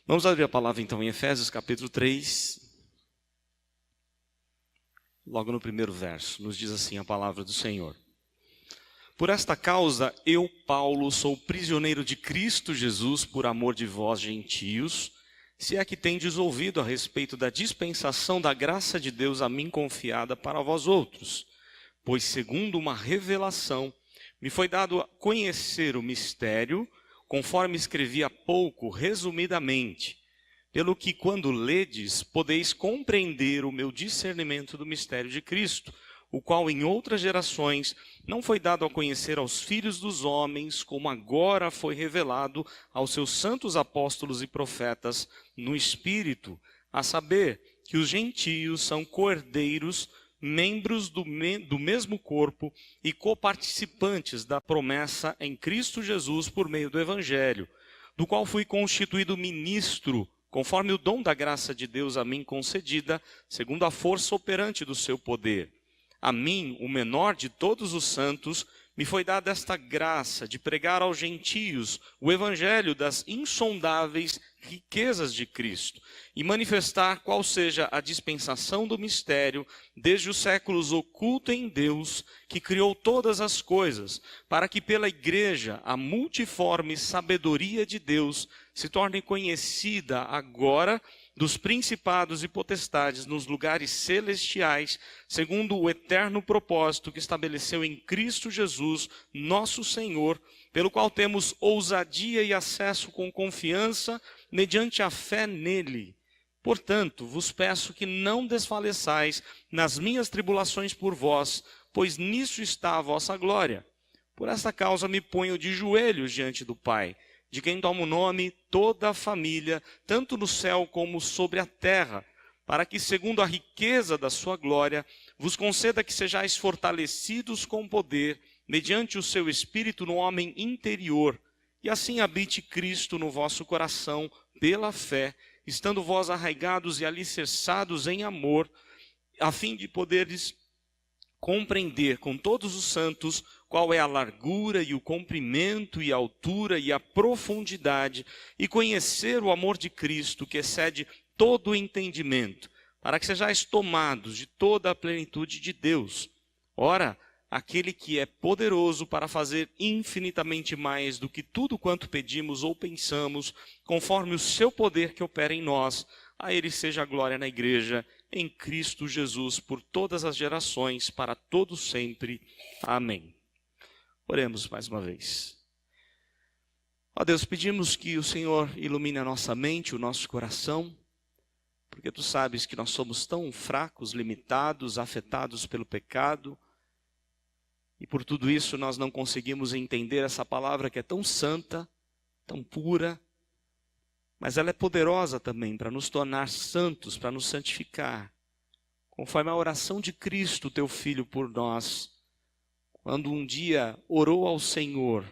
Vamos abrir a palavra então em Efésios capítulo 3. Logo no primeiro verso, nos diz assim a palavra do Senhor. Por esta causa, eu, Paulo, sou prisioneiro de Cristo Jesus por amor de vós, gentios, se é que tendes ouvido a respeito da dispensação da graça de Deus a mim confiada para vós outros. Pois segundo uma revelação, me foi dado a conhecer o mistério, conforme escrevi há pouco, resumidamente, pelo que quando ledes, podeis compreender o meu discernimento do mistério de Cristo, o qual em outras gerações não foi dado a conhecer aos filhos dos homens, como agora foi revelado aos seus santos apóstolos e profetas no Espírito, a saber que os gentios são cordeiros, membros do mesmo corpo e coparticipantes da promessa em Cristo Jesus por meio do Evangelho, do qual fui constituído ministro, conforme o dom da graça de Deus a mim concedida, segundo a força operante do seu poder. A mim, o menor de todos os santos, me foi dada esta graça de pregar aos gentios o evangelho das insondáveis riquezas de Cristo e manifestar qual seja a dispensação do mistério desde os séculos oculto em Deus, que criou todas as coisas, para que pela igreja a multiforme sabedoria de Deus se torne conhecida agora dos principados e potestades nos lugares celestiais, segundo o eterno propósito que estabeleceu em Cristo Jesus, nosso Senhor, pelo qual temos ousadia e acesso com confiança, mediante a fé nele. Portanto, vos peço que não desfaleçais nas minhas tribulações por vós, pois nisso está a vossa glória. Por esta causa me ponho de joelhos diante do Pai, de quem toma o nome toda a família, tanto no céu como sobre a terra, para que, segundo a riqueza da sua glória, vos conceda que sejais fortalecidos com poder, mediante o seu Espírito no homem interior, e assim habite Cristo no vosso coração, pela fé, estando vós arraigados e alicerçados em amor, a fim de poderes compreender com todos os santos qual é a largura e o comprimento e a altura e a profundidade, e conhecer o amor de Cristo, que excede todo o entendimento, para que sejais tomados de toda a plenitude de Deus. Ora, aquele que é poderoso para fazer infinitamente mais do que tudo quanto pedimos ou pensamos, conforme o seu poder que opera em nós, a ele seja a glória na igreja, em Cristo Jesus, por todas as gerações, para todo sempre. Amém. Oremos mais uma vez. Ó Deus, pedimos que o Senhor ilumine a nossa mente, o nosso coração, porque Tu sabes que nós somos tão fracos, limitados, afetados pelo pecado, e por tudo isso nós não conseguimos entender essa palavra que é tão santa, tão pura, mas ela é poderosa também para nos tornar santos, para nos santificar, conforme a oração de Cristo, Teu Filho, por nós, quando um dia orou ao Senhor,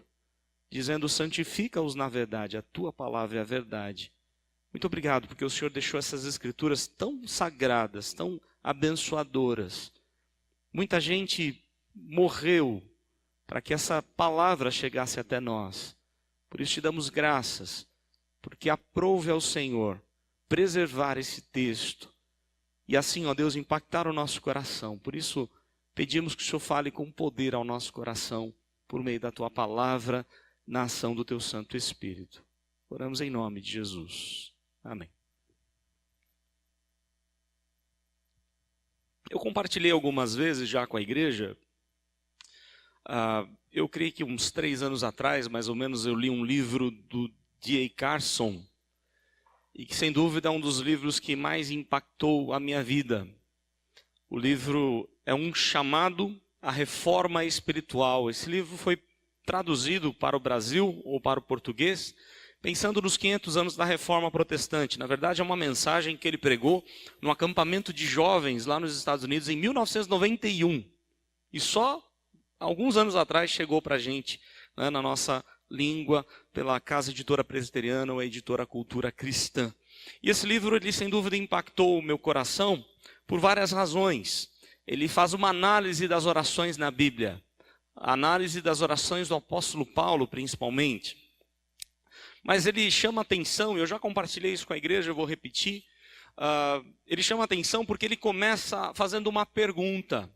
dizendo: santifica-os na verdade, a Tua palavra é a verdade. Muito obrigado, porque o Senhor deixou essas escrituras tão sagradas, tão abençoadoras. Muita gente morreu para que essa palavra chegasse até nós. Por isso te damos graças, porque aprove ao Senhor preservar esse texto e assim, ó Deus, impactar o nosso coração. Por isso pedimos que o Senhor fale com poder ao nosso coração, por meio da Tua palavra, na ação do Teu Santo Espírito. Oramos em nome de Jesus. Amém. Eu compartilhei algumas vezes já com a igreja. Eu creio que uns 3 anos atrás, mais ou menos, eu li um livro do D.A. Carson, e que sem dúvida é um dos livros que mais impactou a minha vida. O livro é um chamado à reforma espiritual. Esse livro foi traduzido para o Brasil, ou para o português, pensando nos 500 anos da Reforma Protestante. Na verdade, é uma mensagem que ele pregou num acampamento de jovens lá nos Estados Unidos em 1991. E só alguns anos atrás chegou para a gente, né, na nossa língua, pela Casa Editora Presbiteriana, ou a Editora Cultura Cristã. E esse livro, ele sem dúvida impactou o meu coração por várias razões. Ele faz uma análise das orações na Bíblia, a análise das orações do apóstolo Paulo, principalmente. mas ele chama atenção, eu já compartilhei isso com a igreja, eu vou repetir. Ele chama atenção porque ele começa fazendo uma pergunta.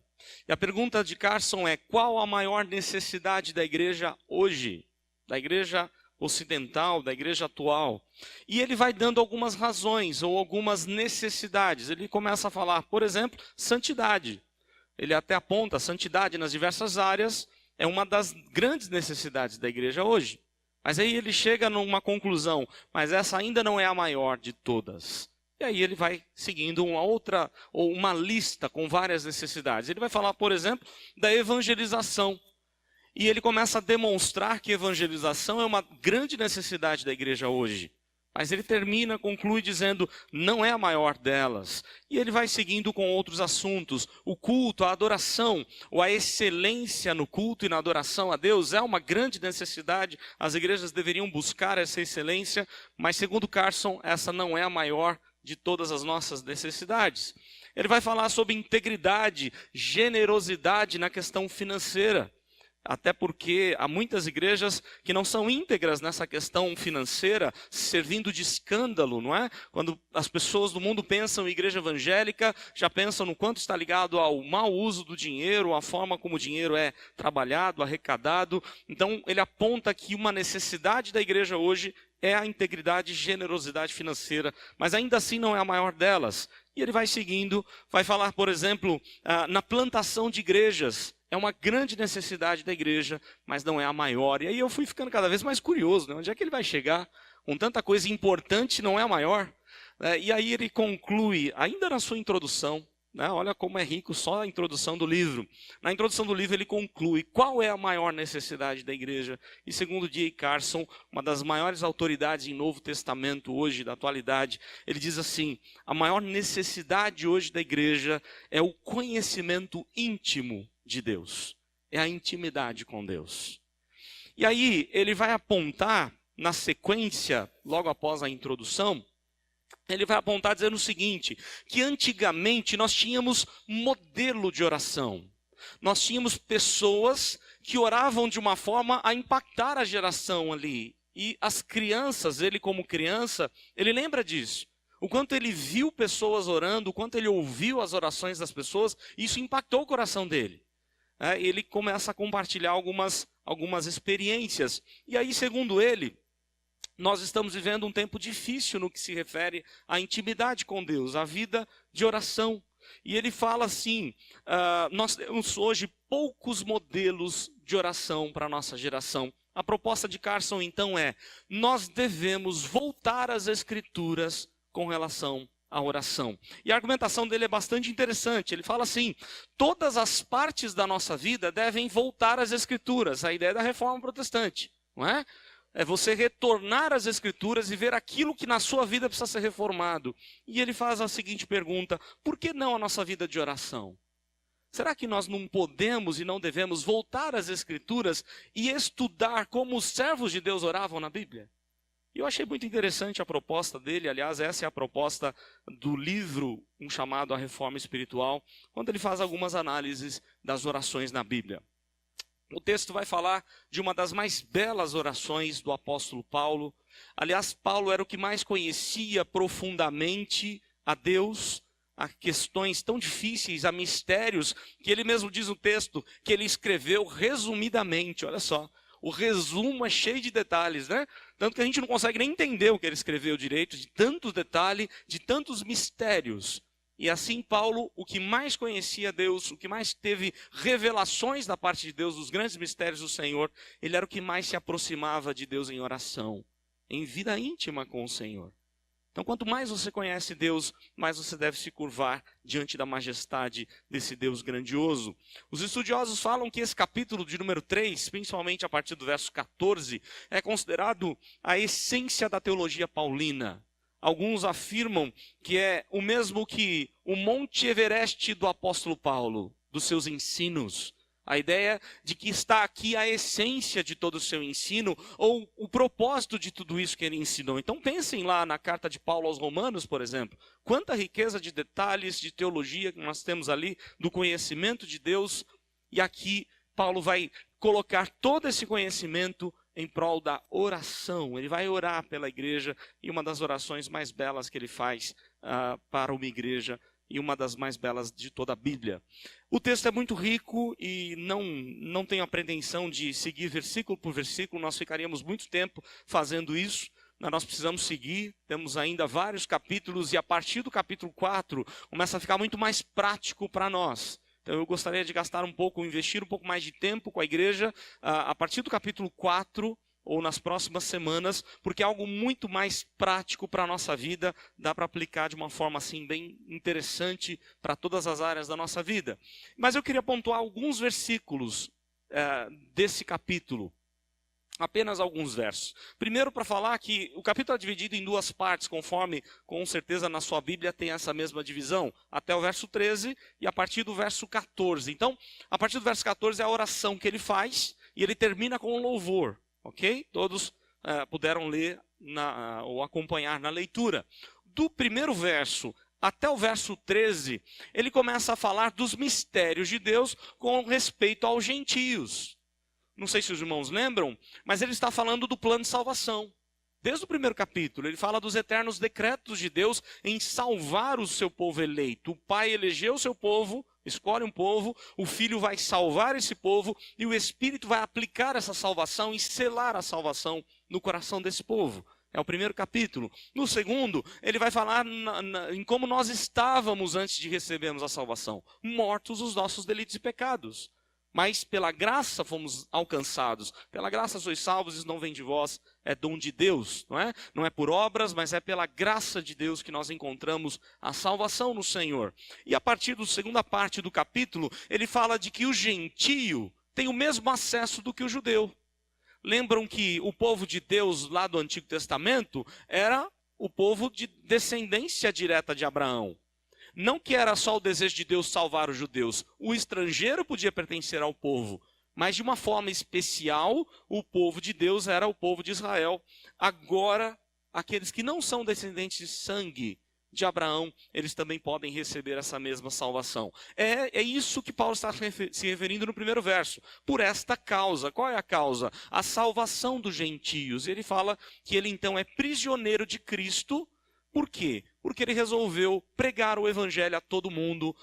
E a pergunta de Carson é: qual a maior necessidade da igreja hoje? Da igreja ocidental, da igreja atual? E ele vai dando algumas razões ou algumas necessidades. Ele começa a falar, por exemplo, santidade. Ele até aponta a santidade nas diversas áreas é uma das grandes necessidades da igreja hoje. Mas aí ele chega numa conclusão, mas essa ainda não é a maior de todas. E aí ele vai seguindo uma outra, ou uma lista com várias necessidades. Ele vai falar, por exemplo, da evangelização. E ele começa a demonstrar que evangelização é uma grande necessidade da igreja hoje. Mas ele conclui dizendo, não é a maior delas. E ele vai seguindo com outros assuntos. O culto, a adoração, ou a excelência no culto e na adoração a Deus é uma grande necessidade. As igrejas deveriam buscar essa excelência, mas segundo Carson, essa não é a maior de todas as nossas necessidades. Ele vai falar sobre integridade, generosidade na questão financeira. Até porque há muitas igrejas que não são íntegras nessa questão financeira, servindo de escândalo, não é? Quando as pessoas do mundo pensam em igreja evangélica, já pensam no quanto está ligado ao mau uso do dinheiro, a forma como o dinheiro é trabalhado, arrecadado. Então ele aponta que uma necessidade da igreja hoje é a integridade e generosidade financeira, mas ainda assim não é a maior delas. E ele vai seguindo, vai falar, por exemplo, na plantação de igrejas. É uma grande necessidade da igreja, mas não é a maior. E aí eu fui ficando cada vez mais curioso, né? Onde é que ele vai chegar? Com tanta coisa importante, não é a maior? E aí ele conclui, ainda na sua introdução, né? Olha como é rico só a introdução do livro. Na introdução do livro ele conclui qual é a maior necessidade da igreja. E segundo D.A. Carson, uma das maiores autoridades em Novo Testamento hoje, da atualidade, ele diz assim, a maior necessidade hoje da igreja é o conhecimento íntimo de Deus, é a intimidade com Deus. E aí ele vai apontar na sequência, logo após a introdução, ele vai apontar dizendo o seguinte, que antigamente nós tínhamos modelo de oração. Nós tínhamos pessoas que oravam de uma forma a impactar a geração ali. E as crianças, ele como criança, ele lembra disso. O quanto ele viu pessoas orando, o quanto ele ouviu as orações das pessoas, isso impactou o coração dele. Ele começa a compartilhar algumas experiências. E aí, segundo ele, nós estamos vivendo um tempo difícil no que se refere à intimidade com Deus, à vida de oração. E ele fala assim, nós temos hoje poucos modelos de oração para a nossa geração. A proposta de Carson, então, nós devemos voltar às Escrituras com relação a oração. E a argumentação dele é bastante interessante. Ele fala assim, todas as partes da nossa vida devem voltar às Escrituras. A ideia da reforma protestante, não é? É você retornar às Escrituras e ver aquilo que na sua vida precisa ser reformado. E ele faz a seguinte pergunta, por que não a nossa vida de oração? Será que nós não podemos e não devemos voltar às Escrituras e estudar como os servos de Deus oravam na Bíblia? E eu achei muito interessante a proposta dele, aliás, essa é a proposta do livro, chamado A Reforma Espiritual, quando ele faz algumas análises das orações na Bíblia. O texto vai falar de uma das mais belas orações do apóstolo Paulo. Aliás, Paulo era o que mais conhecia profundamente a Deus, a questões tão difíceis, a mistérios, que ele mesmo diz no texto que ele escreveu resumidamente, olha só. O resumo é cheio de detalhes, né? Tanto que a gente não consegue nem entender o que ele escreveu direito, de tantos detalhes, de tantos mistérios. E assim Paulo, o que mais conhecia Deus, o que mais teve revelações da parte de Deus, dos grandes mistérios do Senhor, ele era o que mais se aproximava de Deus em oração, em vida íntima com o Senhor. Então, quanto mais você conhece Deus, mais você deve se curvar diante da majestade desse Deus grandioso. Os estudiosos falam que esse capítulo de número 3, principalmente a partir do verso 14, é considerado a essência da teologia paulina. Alguns afirmam que é o mesmo que o Monte Everest do apóstolo Paulo, dos seus ensinos. A ideia de que está aqui a essência de todo o seu ensino, ou o propósito de tudo isso que ele ensinou. Então pensem lá na carta de Paulo aos Romanos, por exemplo. Quanta riqueza de detalhes, de teologia que nós temos ali, do conhecimento de Deus. E aqui Paulo vai colocar todo esse conhecimento em prol da oração. Ele vai orar pela igreja, e uma das orações mais belas que ele faz para uma igreja, e uma das mais belas de toda a Bíblia. O texto é muito rico e não tenho a pretensão de seguir versículo por versículo, nós ficaríamos muito tempo fazendo isso. Nós precisamos seguir, temos ainda vários capítulos, e a partir do capítulo 4 começa a ficar muito mais prático para nós. Então eu gostaria de gastar um pouco, investir um pouco mais de tempo com a igreja a partir do capítulo 4, ou nas próximas semanas, porque é algo muito mais prático para a nossa vida, dá para aplicar de uma forma assim bem interessante para todas as áreas da nossa vida. Mas eu queria pontuar alguns versículos desse capítulo, apenas alguns versos. Primeiro, para falar que o capítulo é dividido em duas partes, conforme, com certeza, na sua Bíblia tem essa mesma divisão, até o verso 13 e a partir do verso 14. Então, a partir do verso 14 é a oração que ele faz, e ele termina com um louvor. Ok? Todos puderam ler ou acompanhar na leitura. Do primeiro verso até o verso 13, ele começa a falar dos mistérios de Deus com respeito aos gentios. Não sei se os irmãos lembram, mas ele está falando do plano de salvação. Desde o primeiro capítulo, ele fala dos eternos decretos de Deus em salvar o seu povo eleito. O Pai elegeu o seu povo, escolhe um povo, o Filho vai salvar esse povo, e o Espírito vai aplicar essa salvação e selar a salvação no coração desse povo. É o primeiro capítulo. No segundo, ele vai falar em como nós estávamos antes de recebermos a salvação. Mortos os nossos delitos e pecados. Mas pela graça fomos alcançados. Pela graça sois salvos, isso não vem de vós, é dom de Deus. Não é? Não é por obras, mas é pela graça de Deus que nós encontramos a salvação no Senhor. E a partir da segunda parte do capítulo, ele fala de que o gentio tem o mesmo acesso do que o judeu. Lembram que o povo de Deus lá do Antigo Testamento era o povo de descendência direta de Abraão. Não que era só o desejo de Deus salvar os judeus. O estrangeiro podia pertencer ao povo. Mas de uma forma especial, o povo de Deus era o povo de Israel. Agora, aqueles que não são descendentes de sangue de Abraão, eles também podem receber essa mesma salvação. É isso que Paulo está se referindo no primeiro verso. Por esta causa. Qual é a causa? A salvação dos gentios. Ele fala que ele então é prisioneiro de Cristo. Por quê? Porque ele resolveu pregar o evangelho a todo mundo,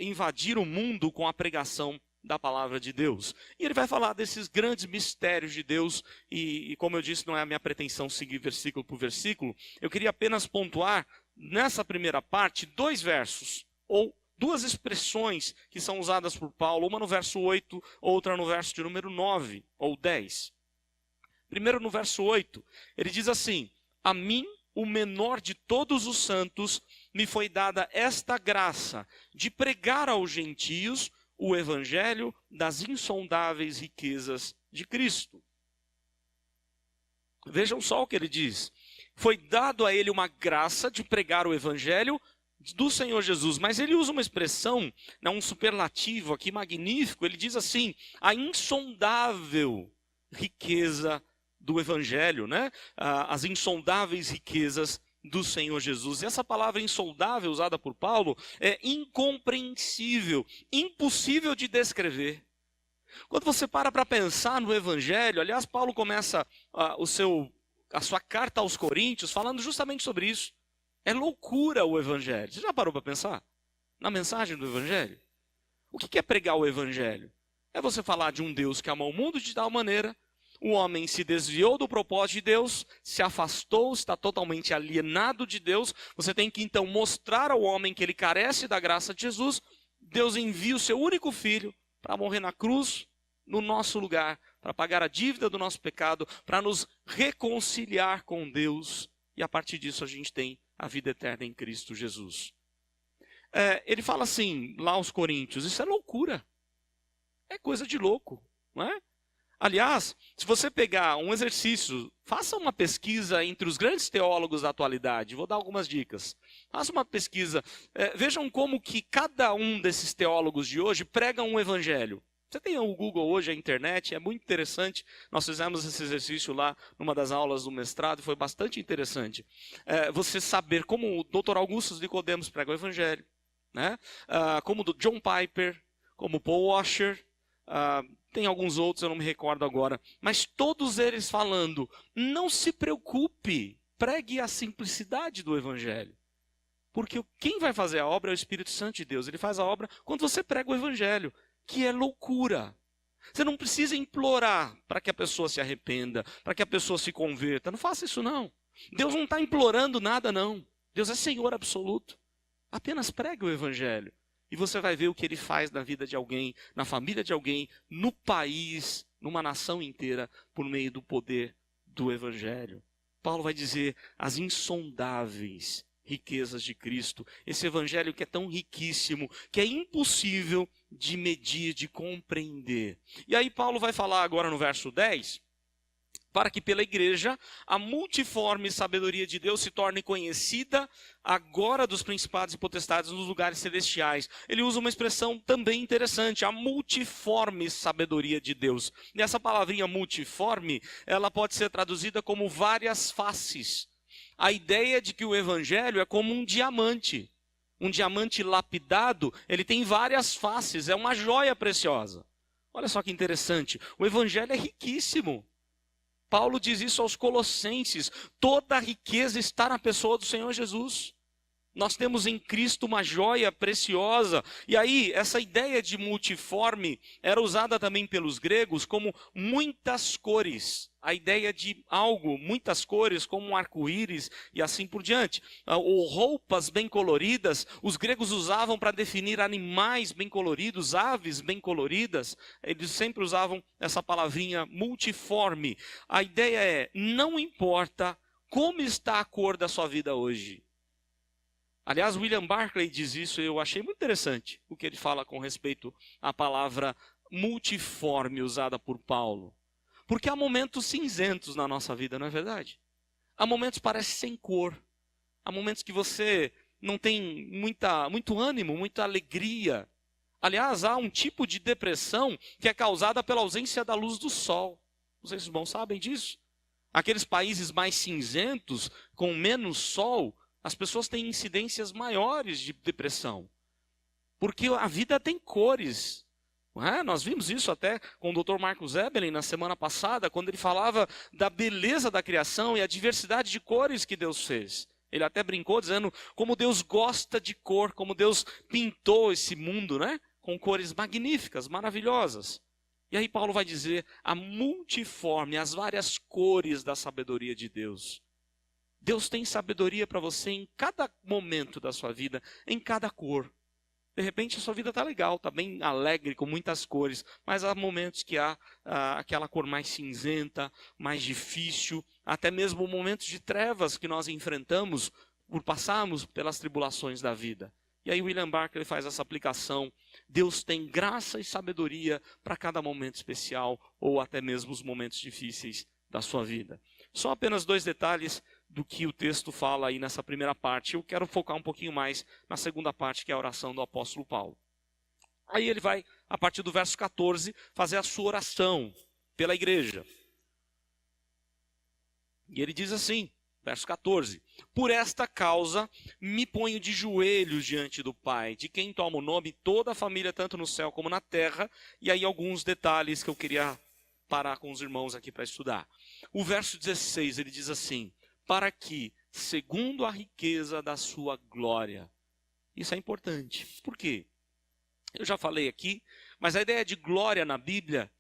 invadir o mundo com a pregação da palavra de Deus. E ele vai falar desses grandes mistérios de Deus, e como eu disse, não é a minha pretensão seguir versículo por versículo. Eu queria apenas pontuar, nessa primeira parte, 2 versos, ou 2 expressões que são usadas por Paulo, uma no verso 8, outra no verso de número 9, ou 10. Primeiro no verso 8, ele diz assim: a mim, o menor de todos os santos, me foi dada esta graça de pregar aos gentios o evangelho das insondáveis riquezas de Cristo. Vejam só o que ele diz. Foi dado a ele uma graça de pregar o evangelho do Senhor Jesus, mas ele usa uma expressão, um superlativo aqui magnífico. Ele diz assim: a insondável riqueza do evangelho, né? As insondáveis riquezas do Senhor Jesus. E essa palavra insondável usada por Paulo é incompreensível, impossível de descrever. Quando você para pensar no evangelho, aliás, Paulo começa a sua carta aos Coríntios falando justamente sobre isso. É loucura o evangelho. Você já parou para pensar na mensagem do evangelho? O que é pregar o evangelho? É você falar de um Deus que amou o mundo de tal maneira. O homem se desviou do propósito de Deus, se afastou, está totalmente alienado de Deus. Você tem que então mostrar ao homem que ele carece da graça de Jesus. Deus envia o seu único filho para morrer na cruz, no nosso lugar, para pagar a dívida do nosso pecado, para nos reconciliar com Deus. E a partir disso a gente tem a vida eterna em Cristo Jesus. Ele fala assim, lá aos Coríntios: isso é loucura. É coisa de louco, não é? Aliás, se você pegar um exercício, faça uma pesquisa entre os grandes teólogos da atualidade. Vou dar algumas dicas. Faça uma pesquisa. Vejam como que cada um desses teólogos de hoje prega um evangelho. Você tem o Google hoje, a internet, é muito interessante. Nós fizemos esse exercício lá numa das aulas do mestrado, foi bastante interessante. Você saber como o Dr. Augusto Nicodemos prega o evangelho, né? Como o John Piper, como Paul Washer, tem alguns outros, eu não me recordo agora, mas todos eles falando, não se preocupe, pregue a simplicidade do Evangelho. Porque quem vai fazer a obra é o Espírito Santo de Deus. Ele faz a obra quando você prega o Evangelho, que é loucura. Você não precisa implorar para que a pessoa se arrependa, para que a pessoa se converta. Não faça isso não. Deus não está implorando nada não. Deus é Senhor absoluto. Apenas pregue o Evangelho. E você vai ver o que Ele faz na vida de alguém, na família de alguém, no país, numa nação inteira, por meio do poder do Evangelho. Paulo vai dizer as insondáveis riquezas de Cristo. Esse Evangelho que é tão riquíssimo, que é impossível de medir, de compreender. E aí Paulo vai falar agora no verso 10, para que pela igreja a multiforme sabedoria de Deus se torne conhecida agora dos principados e potestades nos lugares celestiais. Ele usa uma expressão também interessante, a multiforme sabedoria de Deus. E essa palavrinha multiforme, ela pode ser traduzida como várias faces. A ideia de que o Evangelho é como um diamante lapidado, ele tem várias faces, é uma joia preciosa. Olha só que interessante, o Evangelho é riquíssimo. Paulo diz isso aos Colossenses, toda a riqueza está na pessoa do Senhor Jesus. Nós temos em Cristo uma joia preciosa. E aí, essa ideia de multiforme era usada também pelos gregos como muitas cores. A ideia de algo, muitas cores, como um arco-íris e assim por diante. Ou roupas bem coloridas, os gregos usavam para definir animais bem coloridos, aves bem coloridas. Eles sempre usavam essa palavrinha multiforme. A ideia é, não importa como está a cor da sua vida hoje. Aliás, William Barclay diz isso, eu achei muito interessante o que ele fala com respeito à palavra multiforme usada por Paulo. Porque há momentos cinzentos na nossa vida, não é verdade? Há momentos que parecem sem cor. Há momentos que você não tem muito ânimo, muita alegria. Aliás, há um tipo de depressão que é causada pela ausência da luz do sol. Não sei se os irmãos sabem disso. Aqueles países mais cinzentos, com menos sol, as pessoas têm incidências maiores de depressão. Porque a vida tem cores. Não é? Nós vimos isso até com o Dr. Marcos Eberlin na semana passada, quando ele falava da beleza da criação e a diversidade de cores que Deus fez. Ele até brincou dizendo como Deus gosta de cor, como Deus pintou esse mundo, né? Com cores magníficas, maravilhosas. E aí Paulo vai dizer a multiforme, as várias cores da sabedoria de Deus. Deus tem sabedoria para você em cada momento da sua vida, em cada cor. De repente a sua vida está legal, está bem alegre, com muitas cores, mas há momentos que há aquela cor mais cinzenta, mais difícil, até mesmo momentos de trevas que nós enfrentamos por passarmos pelas tribulações da vida. E aí William Barclay faz essa aplicação. Deus tem graça e sabedoria para cada momento especial, ou até mesmo os momentos difíceis da sua vida. Só apenas 2 detalhes do que o texto fala aí nessa primeira parte. Eu quero focar um pouquinho mais na segunda parte, que é a oração do apóstolo Paulo. Aí ele vai, a partir do verso 14, fazer a sua oração pela igreja. E ele diz assim, verso 14: por esta causa me ponho de joelhos diante do Pai, de quem toma o nome toda a família, tanto no céu como na terra. E aí alguns detalhes que eu queria parar com os irmãos aqui para estudar. O verso 16, ele diz assim: para que, segundo a riqueza da sua glória. Isso é importante. Por quê? Eu já falei aqui, mas a ideia de glória na Bíblia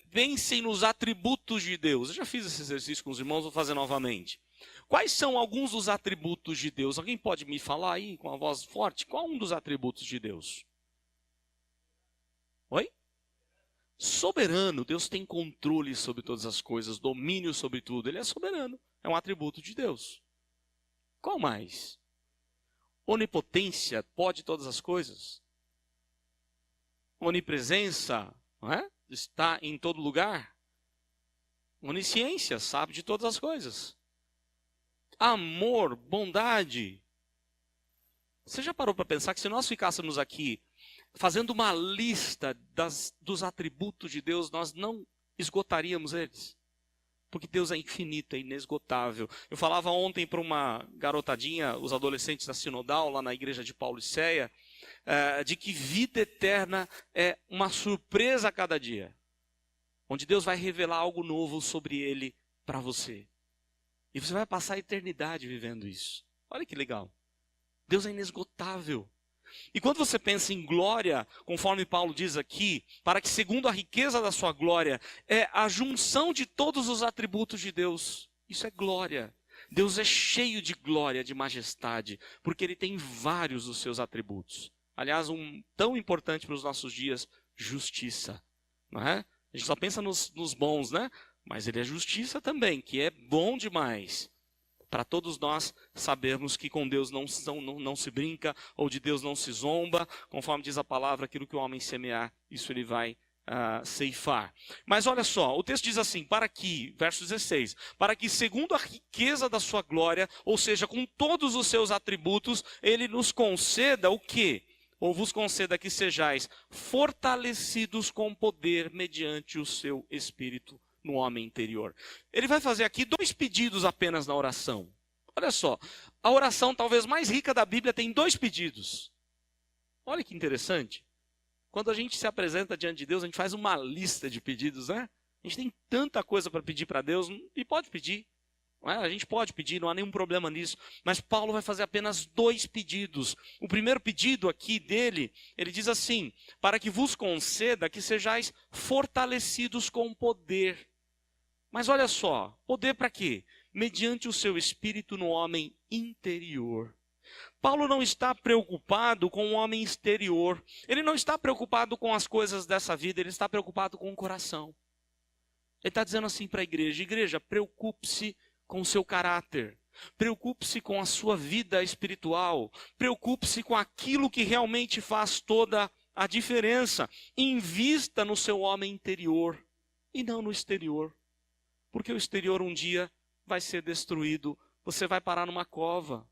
vem-se nos atributos de Deus. Eu já fiz esse exercício com os irmãos, vou fazer novamente. Quais são alguns dos atributos de Deus? Alguém pode me falar aí com a voz forte? Qual um dos atributos de Deus? Oi? Soberano. Deus tem controle sobre todas as coisas, domínio sobre tudo. Ele é soberano. É um atributo de Deus. Qual mais? Onipotência, pode todas as coisas. Onipresença, não é? Está em todo lugar. Onisciência, sabe de todas as coisas. Amor, bondade. Você já parou para pensar que se nós ficássemos aqui fazendo uma lista dos atributos de Deus, nós não esgotaríamos eles? Porque Deus é infinito, é inesgotável. Eu falava ontem para uma garotadinha, os adolescentes da Sinodal, lá na igreja de Paulo e Ceia, de que vida eterna é uma surpresa a cada dia, onde Deus vai revelar algo novo sobre ele para você. E você vai passar a eternidade vivendo isso. Olha que legal. Deus é inesgotável. E quando você pensa em glória, conforme Paulo diz aqui, para que segundo a riqueza da sua glória, é a junção de todos os atributos de Deus. Isso é glória. Deus é cheio de glória, de majestade, porque Ele tem vários dos seus atributos. Aliás, um tão importante para os nossos dias, justiça. Não é? A gente só pensa nos bons, né? Mas Ele é justiça também, que é bom demais. Para todos nós sabermos que com Deus não se brinca, ou de Deus não se zomba, conforme diz a palavra, aquilo que o homem semear, isso ele vai ceifar. Mas olha só, o texto diz assim, para que, verso 16, para que segundo a riqueza da sua glória, ou seja, com todos os seus atributos, ele nos conceda o quê? Ou vos conceda que sejais fortalecidos com poder mediante o seu Espírito no homem interior. Ele vai fazer aqui 2 pedidos apenas na oração. Olha só, a oração talvez mais rica da Bíblia tem 2 pedidos. Olha que interessante. Quando a gente se apresenta diante de Deus, a gente faz uma lista de pedidos, né? A gente tem tanta coisa para pedir para Deus, e pode pedir. Não é? A gente pode pedir, não há nenhum problema nisso. Mas Paulo vai fazer apenas 2 pedidos. O primeiro pedido aqui dele, ele diz assim, para que vos conceda que sejais fortalecidos com poder. Mas olha só, poder para quê? Mediante o seu espírito no homem interior. Paulo não está preocupado com o homem exterior. Ele não está preocupado com as coisas dessa vida, ele está preocupado com o coração. Ele está dizendo assim para a igreja, igreja, preocupe-se com o seu caráter. Preocupe-se com a sua vida espiritual. Preocupe-se com aquilo que realmente faz toda a diferença. Invista no seu homem interior e não no exterior. Porque o exterior um dia vai ser destruído. Você vai parar numa cova.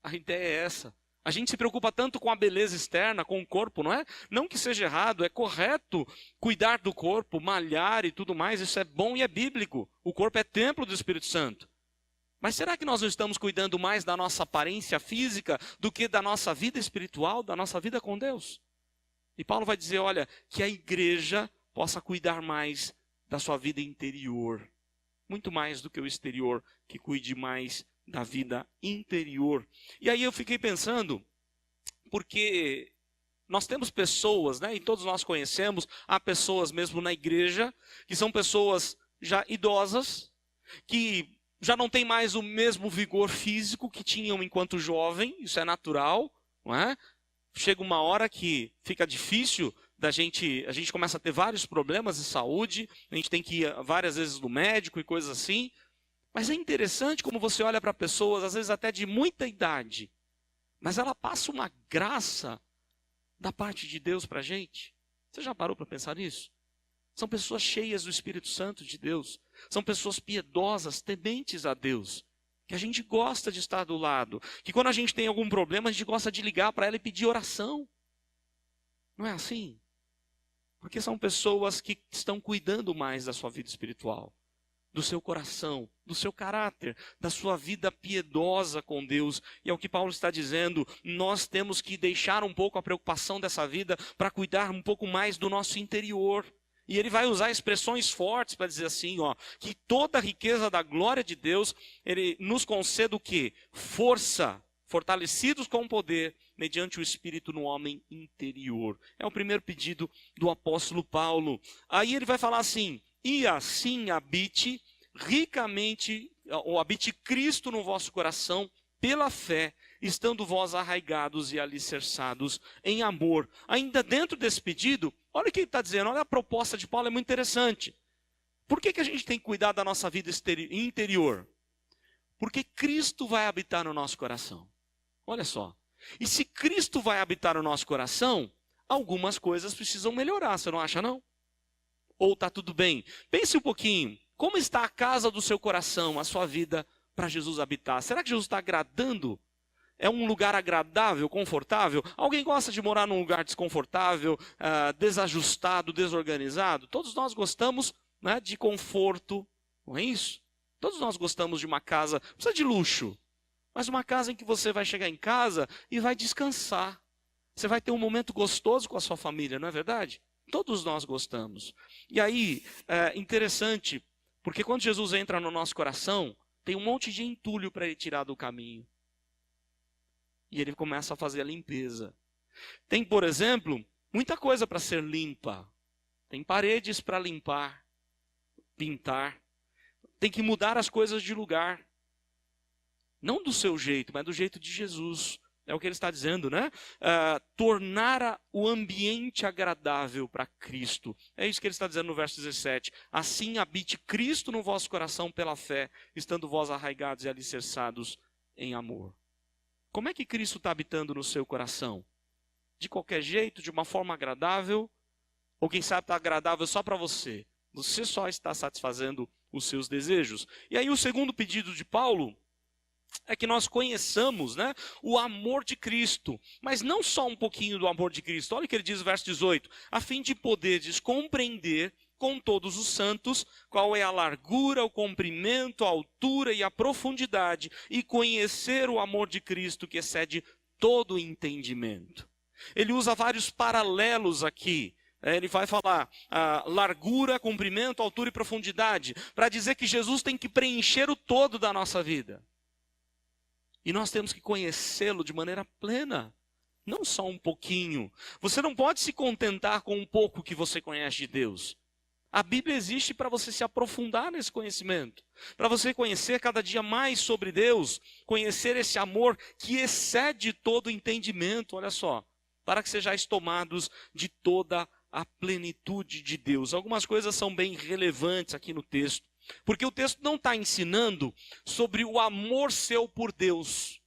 A ideia é essa. A gente se preocupa tanto com a beleza externa, com o corpo, não é? Não que seja errado, é correto cuidar do corpo, malhar e tudo mais. Isso é bom e é bíblico. O corpo é templo do Espírito Santo. Mas será que nós não estamos cuidando mais da nossa aparência física do que da nossa vida espiritual, da nossa vida com Deus? E Paulo vai dizer, olha, que a igreja possa cuidar mais da sua vida interior. Muito mais do que o exterior, que cuide mais da vida interior. E aí eu fiquei pensando, porque nós temos pessoas, né, e todos nós conhecemos, há pessoas mesmo na igreja, que são pessoas já idosas, que já não têm mais o mesmo vigor físico que tinham enquanto jovem, isso é natural, não é? Chega uma hora que fica difícil a gente começa a ter vários problemas de saúde, a gente tem que ir várias vezes no médico e coisas assim. Mas é interessante como você olha para pessoas, às vezes até de muita idade, mas ela passa uma graça da parte de Deus para a gente. Você já parou para pensar nisso? São pessoas cheias do Espírito Santo de Deus. São pessoas piedosas, tementes a Deus. Que a gente gosta de estar do lado. Que quando a gente tem algum problema, a gente gosta de ligar para ela e pedir oração. Não é assim? Porque são pessoas que estão cuidando mais da sua vida espiritual, do seu coração, do seu caráter, da sua vida piedosa com Deus. E é o que Paulo está dizendo, nós temos que deixar um pouco a preocupação dessa vida para cuidar um pouco mais do nosso interior. E ele vai usar expressões fortes para dizer assim, ó, que toda a riqueza da glória de Deus, ele nos concede o quê? Força, fortalecidos com poder, mediante o Espírito no homem interior. É o primeiro pedido do apóstolo Paulo. Aí ele vai falar assim, e assim habite ricamente, ou habite Cristo no vosso coração, pela fé, estando vós arraigados e alicerçados em amor. Ainda dentro desse pedido, olha o que ele está dizendo, olha a proposta de Paulo, é muito interessante. Por que a gente tem que cuidar da nossa vida interior? Porque Cristo vai habitar no nosso coração. Olha só. E se Cristo vai habitar no nosso coração, algumas coisas precisam melhorar, você não acha não? Ou está tudo bem? Pense um pouquinho, como está a casa do seu coração, a sua vida para Jesus habitar? Será que Jesus está agradando? É um lugar agradável, confortável? Alguém gosta de morar num lugar desconfortável, desajustado, desorganizado? Todos nós gostamos, né, de conforto, não é isso? Todos nós gostamos de uma casa, não precisa de luxo, mas uma casa em que você vai chegar em casa e vai descansar. Você vai ter um momento gostoso com a sua família, não é verdade? Todos nós gostamos. E aí, é interessante, porque quando Jesus entra no nosso coração, tem um monte de entulho para ele tirar do caminho. E ele começa a fazer a limpeza. Tem, por exemplo, muita coisa para ser limpa. Tem paredes para limpar, pintar. Tem que mudar as coisas de lugar. Não do seu jeito, mas do jeito de Jesus. É o que ele está dizendo, né? Tornar o ambiente agradável para Cristo. É isso que ele está dizendo no verso 17. Assim habite Cristo no vosso coração pela fé, estando vós arraigados e alicerçados em amor. Como é que Cristo está habitando no seu coração? De qualquer jeito, de uma forma agradável? Ou quem sabe está agradável só para você? Você só está satisfazendo os seus desejos. E aí o segundo pedido de Paulo é que nós conheçamos, né, o amor de Cristo. Mas não só um pouquinho do amor de Cristo. Olha o que ele diz no verso 18. A fim de poderes compreender com todos os santos qual é a largura, o comprimento, a altura e a profundidade, e conhecer o amor de Cristo que excede todo o entendimento. Ele usa vários paralelos aqui. Ele vai falar largura, comprimento, altura e profundidade, para dizer que Jesus tem que preencher o todo da nossa vida. E nós temos que conhecê-lo de maneira plena, não só um pouquinho. Você não pode se contentar com um pouco que você conhece de Deus. A Bíblia existe para você se aprofundar nesse conhecimento, para você conhecer cada dia mais sobre Deus, conhecer esse amor que excede todo entendimento, olha só, para que sejais tomados de toda a plenitude de Deus. Algumas coisas são bem relevantes aqui no texto, porque o texto não está ensinando sobre o amor seu por Deus.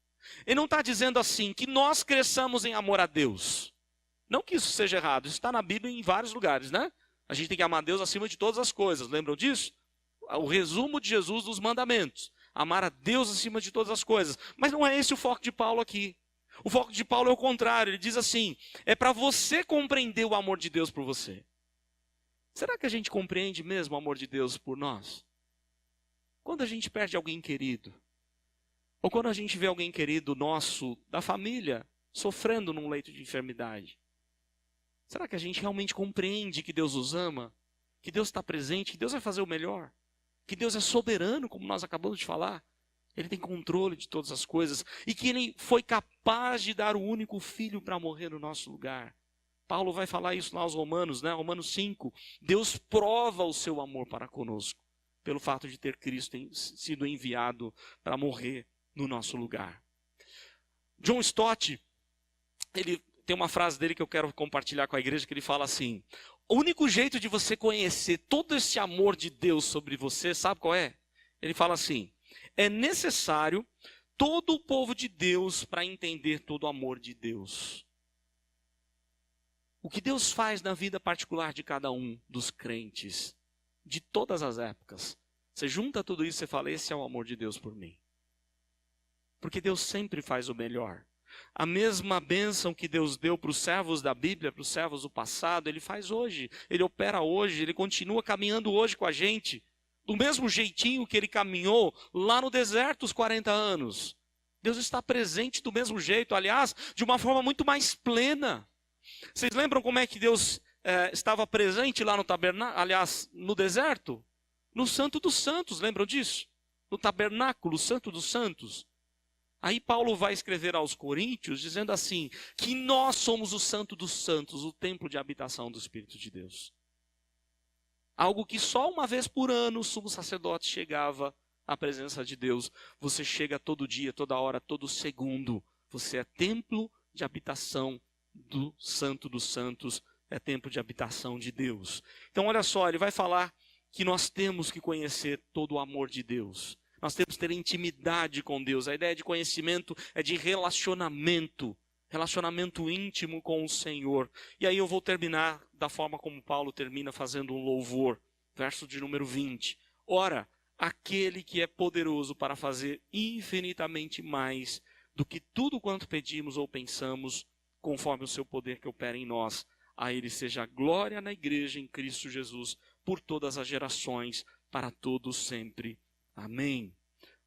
Ele não está dizendo assim, que nós cresçamos em amor a Deus. Não que isso seja errado, isso está na Bíblia em vários lugares, né? A gente tem que amar Deus acima de todas as coisas, lembram disso? O resumo de Jesus dos mandamentos. Amar a Deus acima de todas as coisas. Mas não é esse o foco de Paulo aqui. O foco de Paulo é o contrário, ele diz assim, é para você compreender o amor de Deus por você. Será que a gente compreende mesmo o amor de Deus por nós? Quando a gente perde alguém querido, ou quando a gente vê alguém querido nosso, da família, sofrendo num leito de enfermidade, será que a gente realmente compreende que Deus os ama? Que Deus está presente, que Deus vai fazer o melhor? Que Deus é soberano, como nós acabamos de falar? Ele tem controle de todas as coisas. E que Ele foi capaz de dar o único filho para morrer no nosso lugar. Paulo vai falar isso lá aos Romanos, né? Romanos 5. Deus prova o seu amor para conosco, pelo fato de ter Cristo sido enviado para morrer no nosso lugar. John Stott, ele tem uma frase dele que eu quero compartilhar com a igreja, que ele fala assim, o único jeito de você conhecer todo esse amor de Deus sobre você, sabe qual é? Ele fala assim, é necessário todo o povo de Deus para entender todo o amor de Deus. O que Deus faz na vida particular de cada um dos crentes, de todas as épocas. Você junta tudo isso e fala, esse é o amor de Deus por mim. Porque Deus sempre faz o melhor. A mesma bênção que Deus deu para os servos da Bíblia, para os servos do passado, Ele faz hoje. Ele opera hoje, Ele continua caminhando hoje com a gente. Do mesmo jeitinho que Ele caminhou lá no deserto os 40 anos. Deus está presente do mesmo jeito, aliás, de uma forma muito mais plena. Vocês lembram como é que Deus estava presente lá no tabernáculo, aliás, no deserto? No Santo dos Santos, lembram disso? No tabernáculo, Santo dos Santos. Aí Paulo vai escrever aos Coríntios, dizendo assim, que nós somos o Santo dos Santos, o templo de habitação do Espírito de Deus. Algo que só uma vez por ano o sumo sacerdote chegava à presença de Deus. Você chega todo dia, toda hora, todo segundo. Você é templo de habitação do Santo dos Santos, é templo de habitação de Deus. Então olha só, ele vai falar que nós temos que conhecer todo o amor de Deus. Nós temos que ter intimidade com Deus. A ideia de conhecimento é de relacionamento. Relacionamento íntimo com o Senhor. E aí eu vou terminar da forma como Paulo termina, fazendo um louvor. Verso de número 20. Ora, aquele que é poderoso para fazer infinitamente mais do que tudo quanto pedimos ou pensamos, conforme o seu poder que opera em nós. A ele seja a glória na igreja em Cristo Jesus, por todas as gerações, para todos sempre. Amém.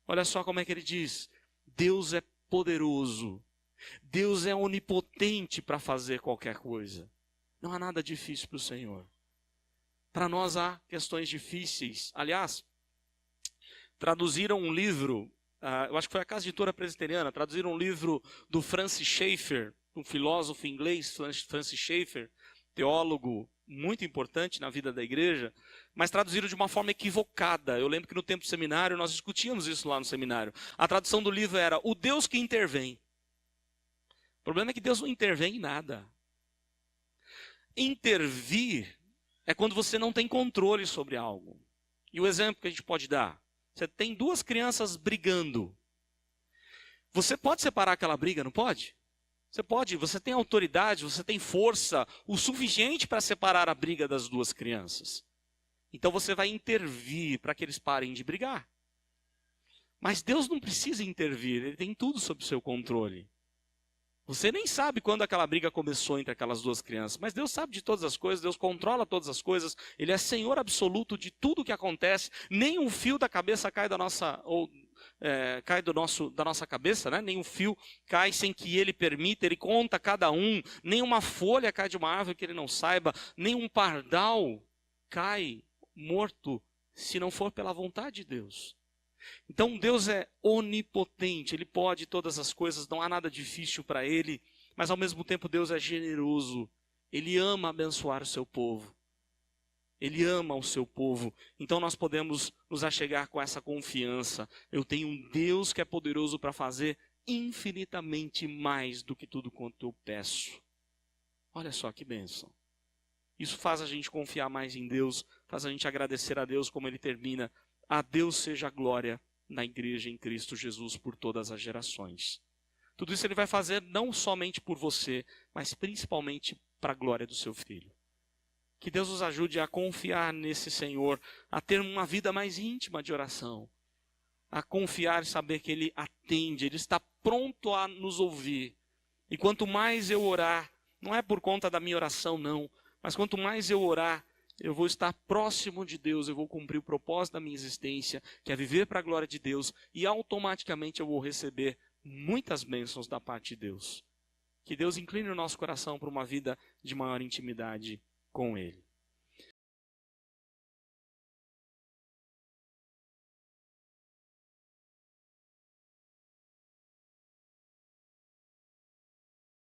Olha só como é que ele diz. Deus é poderoso. Deus é onipotente para fazer qualquer coisa. Não há nada difícil para o Senhor. Para nós há questões difíceis. Aliás, traduziram um livro, eu acho que foi a Casa Editora Presbiteriana, traduziram um livro do Francis Schaeffer, um filósofo inglês, Francis Schaeffer, teólogo muito importante na vida da igreja, mas traduziram de uma forma equivocada. Eu lembro que no tempo do seminário nós discutíamos isso lá no seminário. A tradução do livro era O Deus que Intervém. O problema é que Deus não intervém em nada. Intervir é quando você não tem controle sobre algo. E o exemplo que a gente pode dar: você tem duas crianças brigando. Você pode separar aquela briga, não pode? Você pode, você tem autoridade, você tem força o suficiente para separar a briga das duas crianças. Então você vai intervir para que eles parem de brigar. Mas Deus não precisa intervir, Ele tem tudo sob seu controle. Você nem sabe quando aquela briga começou entre aquelas duas crianças, mas Deus sabe de todas as coisas, Deus controla todas as coisas, Ele é Senhor absoluto de tudo o que acontece, nem um fio da cabeça cai da nossa, cai da nossa cabeça, né? Nem um fio cai sem que Ele permita, Ele conta cada um, nem uma folha cai de uma árvore que Ele não saiba, nem um pardal cai morto se não for pela vontade de Deus. Então Deus é onipotente, Ele pode todas as coisas, não há nada difícil para Ele, mas ao mesmo tempo Deus é generoso, Ele ama abençoar o seu povo, Ele ama o seu povo, então nós podemos nos achegar com essa confiança: eu tenho um Deus que é poderoso para fazer infinitamente mais do que tudo quanto eu peço. Olha só que bênção. Isso faz a gente confiar mais em Deus, faz a gente agradecer a Deus, como ele termina: a Deus seja a glória na igreja em Cristo Jesus por todas as gerações. Tudo isso Ele vai fazer não somente por você, mas principalmente para a glória do seu Filho. Que Deus nos ajude a confiar nesse Senhor, a ter uma vida mais íntima de oração, a confiar e saber que Ele atende, Ele está pronto a nos ouvir. E quanto mais eu orar, não é por conta da minha oração não, mas quanto mais eu orar, eu vou estar próximo de Deus, eu vou cumprir o propósito da minha existência, que é viver para a glória de Deus, e automaticamente eu vou receber muitas bênçãos da parte de Deus. Que Deus incline o nosso coração para uma vida de maior intimidade com Ele.